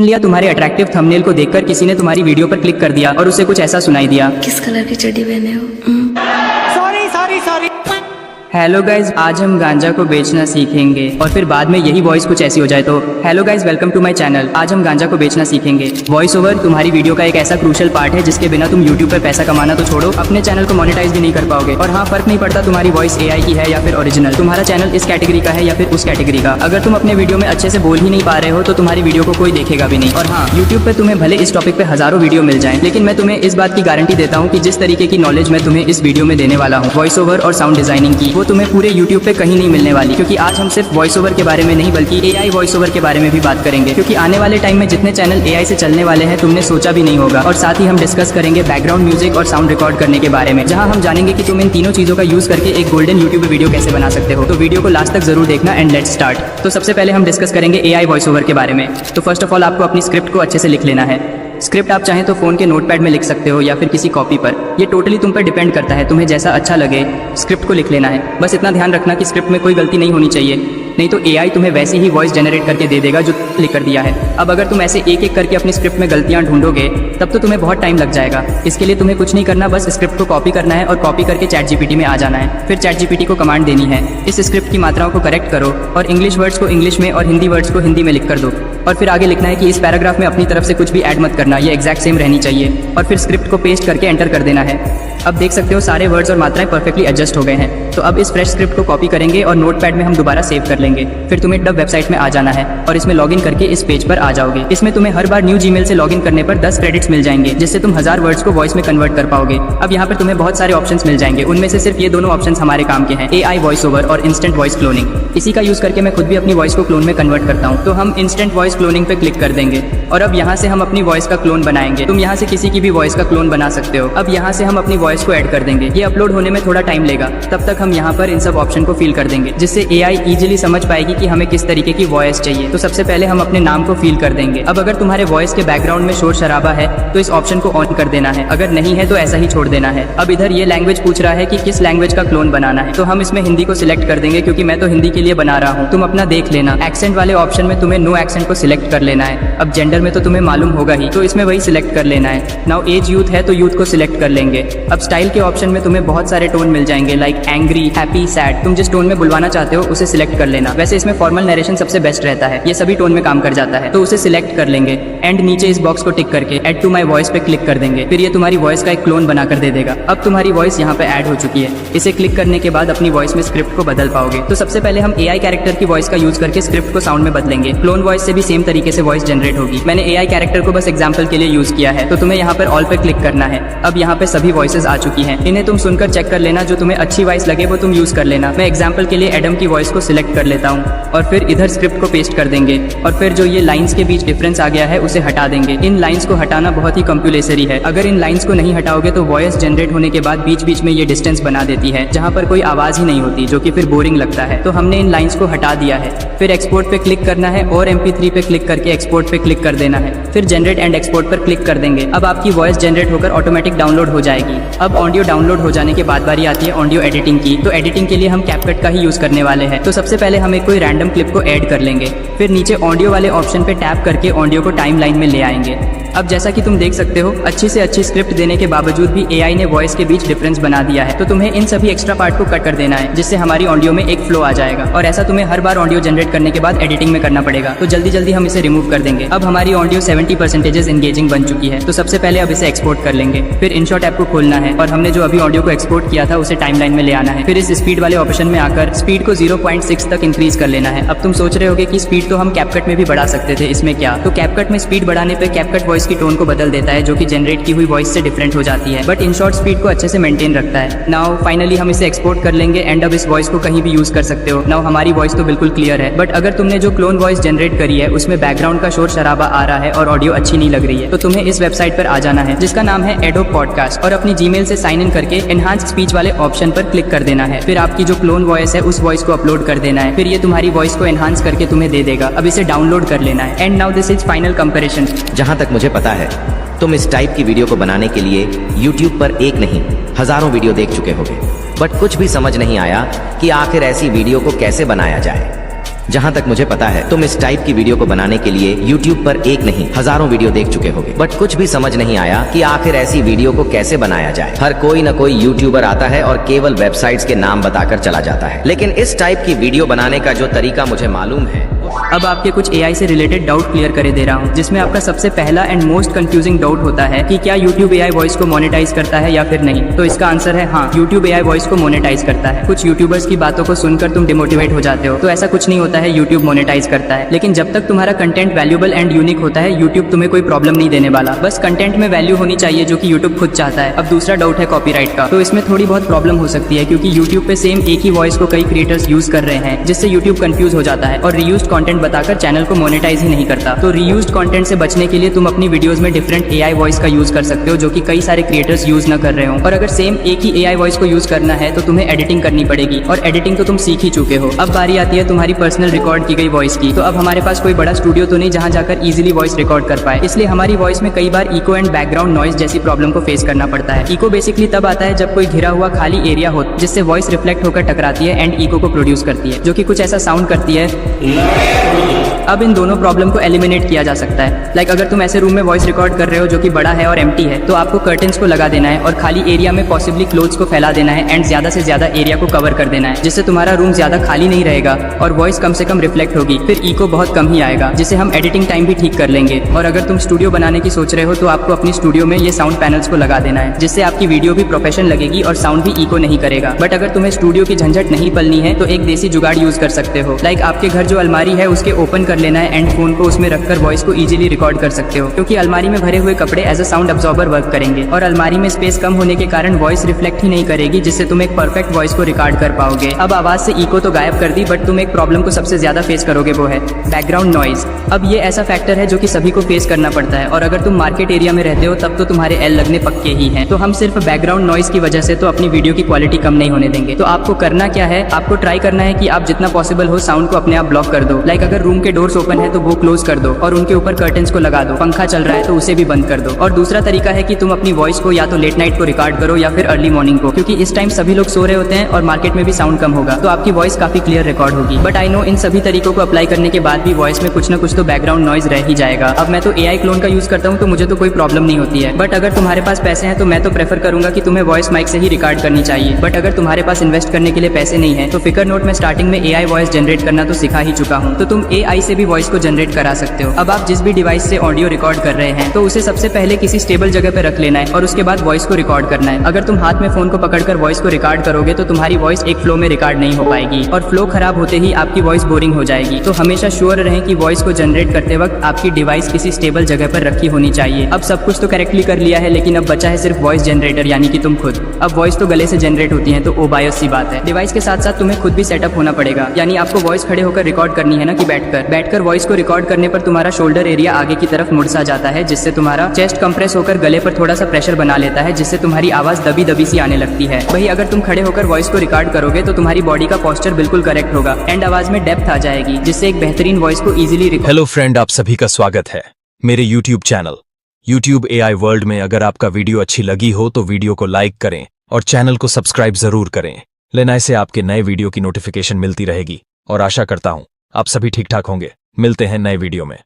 लिया तुम्हारे attractive thumbnail को देखकर किसी ने तुम्हारी वीडियो पर क्लिक कर दिया और उसे कुछ ऐसा सुनाई दिया। किस कलर की चड्डी पहने हो? Sorry sorry sorry. Hello guys, आज हम गांजा को बेचना सीखेंगे और फिर बाद में यही वॉइस कुछ ऐसी हो जाए तो hello guys, welcome to my channel. आज हम गांजा को बेचना सीखेंगे। वॉइस ओवर तुम्हारी वीडियो का एक ऐसा क्रूशियल पार्ट है जिसके बिना तुम यूट्यूब पर पैसा कमाना तो छोड़ो, अपने चैनल को मोनेटाइज भी नहीं कर पाओगे। और हाँ, फर्क नहीं पड़ता तुम्हारी वॉइस एआई की है या फिर ओरिजिनल, तुम्हारा चैनल इस कैटेगरी का है या फिर उस कैटेगरी का। अगर तुम अपने वीडियो में अच्छे से बोल ही नहीं पा रहे हो तो तुम्हारी वीडियो को कोई देखेगा भी नहीं। और हाँ, यूट्यूब पे तुम्हें भले इस टॉपिक पे हजारों वीडियो मिल जाएं, लेकिन मैं तुम्हें इस बात की गारंटी देता हूँ कि जिस तरीके की नॉलेज मैं तुम्हें इस वीडियो में देने वाला हूँ वॉइस ओवर और साउंड डिजाइनिंग की, वो तुम्हें पूरे यूट्यूब पे कहीं नहीं मिलने वाली। क्योंकि आज हम सिर्फ वॉइस ओवर के बारे में नहीं बल्कि एआई वॉइस ओवर के बारे में भी बात करेंगे। क्योंकि आने वाले टाइम में जितने चैनल एआई से चलने वाले हैं तुमने सोचा भी नहीं होगा। और साथ ही हम डिस्कस करेंगे बैकग्राउंड म्यूजिक और साउंड रिकॉर्ड करने के बारे में, जहां हम जानेंगे कि तुम इन तीनों चीजों का यूज करके एक गोल्डन यूट्यूब वीडियो कैसे बना सकते हो। तो वीडियो को लास्ट तक जरूर देखना एंड लेट्स स्टार्ट। तो सबसे पहले हम डिस्कस करेंगे एआई वॉइस ओवर के बारे में। तो फर्स्ट ऑफ ऑल आपको अपनी स्क्रिप्ट को अच्छे से लिख लेना है। स्क्रिप्ट आप चाहें तो फोन के नोटपैड में लिख सकते हो या फिर किसी कॉपी पर, ये टोटली तुम पर डिपेंड करता है। तुम्हें जैसा अच्छा लगे स्क्रिप्ट को लिख लेना है। बस इतना ध्यान रखना कि स्क्रिप्ट में कोई गलती नहीं होनी चाहिए, नहीं तो एआई तुम्हें वैसे ही वॉइस जनरेट करके दे देगा जो लिख कर दिया है। अब अगर तुम ऐसे एक एक करके अपनी स्क्रिप्ट में गलतियां ढूंढोगे तब तो तुम्हें बहुत टाइम लग जाएगा। इसके लिए तुम्हें कुछ नहीं करना, बस स्क्रिप्ट को कॉपी करना है और कॉपी करके चैट जीपीटी में आ जाना है। फिर चैट जीपीटी को कमांड देनी है, इस स्क्रिप्ट की मात्राओं को करेक्ट करो और इंग्लिश वर्ड्स को इंग्लिश में और हिंदी वर्ड्स को हिंदी में लिख कर दो। और फिर आगे लिखना है कि इस पैराग्राफ में अपनी तरफ से कुछ भी ऐड मत करना, ये एग्जैक्ट सेम रहनी चाहिए। और फिर स्क्रिप्ट को पेस्ट करके एंटर कर देना है। अब देख सकते हो सारे वर्ड्स और मात्राएं परफेक्टली एडजस्ट हो गए हैं। तो अब इस फ्रेश स्क्रिप्ट को कॉपी करेंगे और नोटपैड में हम दोबारा सेव कर लेंगे। फिर तुम्हें डब वेबसाइट में आ जाना है और इसमें लॉगिन करके इस पेज पर आ जाओगे। इसमें तुम्हें हर बार न्यू जीमेल से लॉगिन करने पर 10 क्रेडिट्स मिल जाएंगे, जिससे तुम 1000 वर्ड्स को वॉइस में कन्वर्ट कर पाओगे। अब यहाँ पर तुम्हें बहुत सारे ऑप्शंस मिल जाएंगे, उनमें से सिर्फ ये दोनों ऑप्शंस हमारे काम के हैं, एआई वॉइस ओवर और इंस्टेंट वॉइस क्लोनिंग। इसी का यूज करके मैं खुद भी अपनी वॉइस को क्लोन में कन्वर्ट करता हूँ। तो हम इंस्टेंट वॉइस क्लोनिंग पे क्लिक कर देंगे और अब यहाँ से हम अपनी वॉइस का क्लोन बनाएंगे। तुम यहाँ से किसी की भी वॉइस का क्लोन बना सकते हो। अब यहाँ से हम अपनी वॉइस को ऐड कर देंगे। ये अपलोड होने में थोड़ा टाइम लेगा, तब तक हम यहाँ पर इन सब ऑप्शन को फिल कर देंगे, जिससे एआई इजीली समझ पाएगी कि हमें किस तरीके की वॉइस चाहिए। तो सबसे पहले हम अपने नाम को फिल कर देंगे। अब अगर तुम्हारे वॉइस के बैकग्राउंड में शोर शराबा है तो इस ऑप्शन को ऑन कर देना है, अगर नहीं है तो ऐसा ही छोड़ देना है। अब इधर ये लैंग्वेज पूछ रहा है कि किस लैंग्वेज का क्लोन बनाना है, तो हम इसमें हिंदी को सिलेक्ट कर देंगे क्योंकि मैं तो हिंदी के लिए बना रहा हूँ। तुम अपना देख लेना। एक्सेंट वाले ऑप्शन में तुम्हें नो एक्सेंट को सिलेक्ट कर लेना है। अब जेंडर में तो तुम्हें मालूम होगा ही, तो इसमें वही सिलेक्ट कर लेना है। नाउ एज यूथ है तो यूथ को सिलेक्ट कर लेंगे। अब स्टाइल के ऑप्शन में तुम्हें बहुत सारे टोन मिल जाएंगे, लाइक एंग्री, हैप्पी, सैड। तुम जिस टोन में बुलवाना चाहते हो उसे सिलेक्ट कर लेना। वैसे इसमें फॉर्मल नरेशन सबसे बेस्ट रहता है, ये सभी टोन में काम कर जाता है, तो उसे सिलेक्ट कर लेंगे। एंड नीचे इस बॉक्स को टिक करके ऐड टू माई वॉइस पे क्लिक कर देंगे। फिर ये तुम्हारी वॉइस का एक क्लोन बनाकर दे देगा। अब तुम्हारी वॉइस यहाँ पे ऐड हो चुकी है। इसे क्लिक करने के बाद अपनी वॉइस में स्क्रिप्ट को बदल पाओगे। तो सबसे पहले हम एआई कैरेक्टर की वॉइस का यूज करके स्क्रिप्ट को साउंड में बदलेंगे। क्लोन वॉइस से भी सेम तरीके से वॉइस जनरेट होगी। मैंने एआई कैरेक्टर को बस एग्जाम्पल के लिए यूज किया है, तो तुम्हें यहाँ पर ऑल पे क्लिक करना है। अब यहाँ पे सभी वॉइसेस आ चुकी हैं, इन्हें तुम सुनकर चेक कर लेना, जो तुम्हें अच्छी वॉइस लगे वो तुम यूज कर लेना। मैं एग्जाम्पल के लिए एडम की वॉइस को सिलेक्ट कर लेता हूँ और फिर इधर स्क्रिप्ट को पेस्ट कर देंगे। और फिर जो ये लाइंस के बीच डिफरेंस आ गया है उसे हटा देंगे। इन लाइंस को हटाना बहुत ही कंप्यूलेसरी है। अगर इन लाइंस को नहीं हटाओगे तो वॉइस जनरेट होने के बाद बीच बीच में ये डिस्टेंस बना देती है, जहाँ पर कोई आवाज ही नहीं होती, जो कि फिर बोरिंग लगता है। तो हमने इन लाइंस को हटा दिया है। फिर एक्सपोर्ट पे क्लिक करना है और MP3 पे क्लिक करके एक्सपोर्ट पे क्लिक कर देना है। फिर जनरेट एंड एक्सपोर्ट पर क्लिक कर देंगे। अब आपकी वॉइस जनरेट होकर ऑटोमेटिक डाउनलोड हो जाएगी। अब ऑडियो डाउनलोड हो जाने के बाद बारी आती है ऑडियो एडिटिंग की। तो एडिटिंग के लिए हम कैपकट का ही यूज करने वाले हैं। तो सबसे पहले हम एक कोई रैंडम क्लिप को ऐड कर लेंगे। फिर नीचे ऑडियो वाले ऑप्शन पे टैप करके ऑडियो को टाइमलाइन में ले आएंगे। अब जैसा कि तुम देख सकते हो, अच्छी से अच्छी स्क्रिप्ट देने के बावजूद भी एआई ने वॉइस के बीच डिफरेंस बना दिया है। तो तुम्हें इन सभी एक्स्ट्रा पार्ट को कट कर देना है, जिससे हमारी ऑडियो में एक फ्लो आ जाएगा। और ऐसा तुम्हें हर बार ऑडियो जनरेट करने के बाद एडिटिंग में करना पड़ेगा। तो जल्दी जल्दी हम इसे रिमूव कर देंगे। अब हमारी ऑडियो 70% एंगेजिंग बन चुकी है। तो सबसे पहले अब इसे एक्सपोर्ट कर लेंगे। फिर इनशॉट ऐप को खोलना है और हमने जो अभी ऑडियो को एक्सपोर्ट किया था उसे टाइमलाइन में ले आना है। फिर इस स्पीड वाले ऑप्शन में आकर स्पीड को 0.6 तक इंक्रीज कर लेना है। अब तुम सोच रहे होगे कि स्पीड तो हम कैपकट में भी बढ़ा सकते थे, इसमें क्या? तो कैपकट में स्पीड बढ़ाने पर कैपकट वॉइस की टोन को बदल देता है, जो कि जनरेट की हुई वॉइस से डिफरेंट हो जाती है, बट इनशॉट स्पीड को अच्छे से मेंटेन रखता है। नाउ फाइनली हम इसे एक्सपोर्ट कर लेंगे एंड अब इस वॉइस को कहीं भी यूज कर सकते हो। नाउ हमारी वॉइस तो बिल्कुल क्लियर है, बट अगर तुमने जो क्लोन वॉइस जनरेट करी है उसमें बैकग्राउंड का शोर शराबा आ रहा है और ऑडियो अच्छी नहीं लग रही है, तो तुम्हें इस वेबसाइट पर आ जाना है जिसका नाम है एडोब पॉडकास्ट और अपनी जीमेल से साइन इन करके एनहांस स्पीच वाले ऑप्शन पर क्लिक कर देना है। फिर आपकी जो क्लोन वॉइस है उस वॉइस को अपलोड कर देना है। फिर ये तुम्हारी वॉइस को एनहांस करके तुम्हें दे देगा। अब इसे डाउनलोड कर लेना है। And now this is final comparison. जहां तक मुझे पता है तुम इस टाइप की वीडियो को बनाने के लिए YouTube पर एक नहीं हजारों वीडियो देख चुके होगे, बट कुछ भी समझ नहीं आया कि आखिर ऐसी वीडियो को कैसे बनाया जाए। जहाँ तक मुझे पता है तुम इस टाइप की वीडियो को बनाने के लिए YouTube पर एक नहीं हजारों वीडियो देख चुके होगे, बट कुछ भी समझ नहीं आया कि आखिर ऐसी वीडियो को कैसे बनाया जाए। हर कोई न कोई यूट्यूबर आता है और केवल वेबसाइट्स के नाम बताकर चला जाता है, लेकिन इस टाइप की वीडियो बनाने का जो तरीका मुझे मालूम है। अब आपके कुछ AI से रिलेटेड डाउट क्लियर करे दे रहा हूँ, जिसमें आपका सबसे पहला एंड मोस्ट कंफ्यूजिंग डाउट होता है कि क्या YouTube AI वॉइस को मोनेटाइज करता है या फिर नहीं। तो इसका आंसर है हाँ, YouTube AI वॉइस को मोनेटाइज करता है। कुछ यूट्यूबर्स की बातों को सुनकर तुम डिमोटिवेट हो जाते हो, तो ऐसा कुछ नहीं होता है, YouTube मोनेटाइज करता है। लेकिन जब तक तुम्हारा कंटेंट वैल्यूएबल एंड यूनिक होता है, YouTube तुम्हें कोई प्रॉब्लम नहीं देने वाला। बस कंटेंट में वैल्यू होनी चाहिए जो कि YouTube खुद चाहता है। अब दूसरा डाउट है कॉपीराइट का, तो इसमें थोड़ी बहुत प्रॉब्लम हो सकती है, क्योंकि YouTube पे सेम एक ही वॉइस को कई क्रिएटर्स यूज कर रहे हैं, जिससे YouTube कंफ्यूज हो जाता है और रीयूज्ड कंटेंट बताकर चैनल को मोनेटाइज ही नहीं करता। तो रीयूज्ड कंटेंट से बचने के लिए तुम अपनी वीडियोस में डिफरेंट AI वॉइस का यूज कर सकते हो, जो कि कई सारे क्रिएटर्स यूज न कर रहे हो। और अगर सेम एक ही AI वॉइस को यूज करना है तो तुम्हें एडिटिंग करनी पड़ेगी, और एडिटिंग तो तुम सीख ही चुके हो। अब बारी आती है तुम्हारी पर्सनल रिकॉर्ड की गई वॉइस की। तो अब हमारे पास कोई बड़ा स्टूडियो तो नहीं जहां जाकर इजीली वॉइस रिकॉर्ड कर पाए, इसलिए हमारी वॉइस में कई बार इको एंड बैकग्राउंड नॉइज जैसी प्रॉब्लम को फेस करना पड़ता है। इको बेसिकली तब आता है जब कोई घिरा हुआ खाली एरिया हो, जिससे वॉइस रिफ्लेक्ट होकर टकराती है एंड इको को प्रोड्यूस करती है, जो कि कुछ ऐसा साउंड करती है। अब इन दोनों प्रॉब्लम को एलिमिनेट किया जा सकता है। लाइक अगर तुम ऐसे रूम में वॉइस रिकॉर्ड कर रहे हो जो कि बड़ा है और एम्प्टी है, तो आपको कर्टन्स को लगा देना है और खाली एरिया में पॉसिबली क्लोथ्स को फैला देना है एंड ज्यादा से ज्यादा एरिया को कवर कर देना है, जिससे तुम्हारा रूम ज्यादा खाली नहीं रहेगा और वॉइस कम से कम रिफ्लेक्ट होगी। फिर इको बहुत कम ही आएगा, जिससे हम एडिटिंग टाइम भी ठीक कर लेंगे। और अगर तुम स्टूडियो बनाने की सोच रहे हो तो आपको अपनी स्टूडियो में ये साउंड पैनल्स को लगा देना है, जिससे आपकी वीडियो भी प्रोफेशनल लगेगी और साउंड भी इको नहीं करेगा। बट अगर तुम्हें स्टूडियो की झंझट नहीं पलनी है तो एक देसी जुगाड़ यूज कर सकते हो। लाइक आपके घर जो अलमारी है उसके ओपन कर लेना है एंड फोन को उसमें रखकर वॉइस को इजीली रिकॉर्ड कर सकते हो, क्योंकि अलमारी में भरे हुए कपड़े as a sound absorber work करेंगे और अलमारी में स्पेस कम होने के कारण वॉइस रिफ्लेक्ट ही नहीं करेगी, जिससे तुम एक परफेक्ट वॉइस को रिकॉर्ड कर पाओगे। अब आवाज से इको तो गायब कर दी, बट तुम एक प्रॉब्लम को सबसे ज्यादा फेस करोगे, वो है बैकग्राउंड नॉइज। अब ये ऐसा फैक्टर है जो कि सभी को फेस करना पड़ता है, और अगर तुम मार्केट एरिया में रहते हो तब तो तुम्हारे एल लगने पक्के ही हैं। तो हम सिर्फ बैकग्राउंड नॉइज की वजह से तो अपनी वीडियो की क्वालिटी कम नहीं होने देंगे। तो आपको करना क्या है, आपको ट्राई करना है कि आप जितना पॉसिबल हो साउंड को अपने आप ब्लॉक कर दो। लाइक अगर रूम के डोर्स ओपन है तो वो क्लोज कर दो और उनके ऊपर कर्टन्स को लगा दो। पंखा चल रहा है तो उसे भी बंद कर दो। और दूसरा तरीका है कि तुम अपनी वॉइस को या तो लेट नाइट को रिकॉर्ड करो या फिर अर्ली मॉर्निंग को, क्योंकि इस टाइम सभी लोग सो रहे होते हैं और मार्केट में भी साउंड कम होगा, तो आपकी वॉइस काफी क्लियर रिकॉर्ड होगी। बट आई नो इन सभी तरीकों को अप्लाई करने के बाद भी वॉइस में कुछ न कुछ तो बैकग्राउंड नॉइज रह ही जाएगा। अब मैं तो AI क्लोन का यूज करता हूँ तो मुझे तो कोई प्रॉब्लम नहीं होती है, बट अगर तुम्हारे पास पैसे हैं तो मैं तो प्रेफर करूंगा कि तुम्हें वॉइस माइक से ही रिकॉर्ड करनी चाहिए। बट अगर तुम्हारे पास इन्वेस्ट करने के लिए पैसे नहीं है तो फिकर नोट में स्टार्टिंग में AI वॉइस जनरेट करना तो सिखा ही चुका हूँ, तो तुम AI से भी वॉइस को जनरेट करा सकते हो। अब आप जिस भी डिवाइस से ऑडियो रिकॉर्ड कर रहे हैं तो उसे सबसे पहले किसी स्टेबल जगह पे रख लेना है और उसके बाद वॉइस को रिकॉर्ड करना है। अगर तुम हाथ में फोन को पकड़कर वॉइस को रिकॉर्ड करोगे तो तुम्हारी वॉइस एक फ्लो में रिकॉर्ड नहीं हो पाएगी और फ्लो खराब होते ही आपकी वॉइस बोरिंग हो जाएगी। तो हमेशा श्योर रहें कि वॉइस को जनरेट करते वक्त आपकी डिवाइस किसी स्टेबल जगह पर रखी होनी चाहिए। अब सब कुछ तो करेक्टली कर लिया है, लेकिन अब बचा है सिर्फ वॉइस जनरेटर, यानी कि तुम खुद। अब वॉइस तो गले से जनरेट होती है तो ओबायस सी बात है। डिवाइस के साथ साथ तुम्हें खुद भी सेटअप होना पड़ेगा, यानी आपको वॉइस खड़े होकर रिकॉर्ड करनी है ना कि बैठकर वॉइस को रिकॉर्ड करने पर तुम्हारा शोल्डर एरिया आगे की तरफ मुड़ सा जाता है, जिससे तुम्हारा चेस्ट कंप्रेस होकर गले पर थोड़ा सा प्रेशर बना लेता है, जिससे तुम्हारी आवाज दबी दबी सी आने लगती है। वही अगर तुम खड़े होकर वॉइस को रिकॉर्ड करोगे तो तुम्हारी बॉडी का पोस्चर बिल्कुल करेक्ट होगा एंड आवाज में डेप्थ आ जाएगी, जिससे एक बेहतरीन वॉइस को इजीली हेलो फ्रेंड, आप सभी का स्वागत है मेरे YouTube channel YouTube AI world में। अगर आपका वीडियो अच्छी लगी हो तो वीडियो को लाइक करें और चैनल को सब्सक्राइब जरूर करें, लेना इससे आपके नए वीडियो की नोटिफिकेशन मिलती रहेगी। और आशा करता हूं आप सभी ठीक ठाक होंगे। मिलते हैं नए वीडियो में।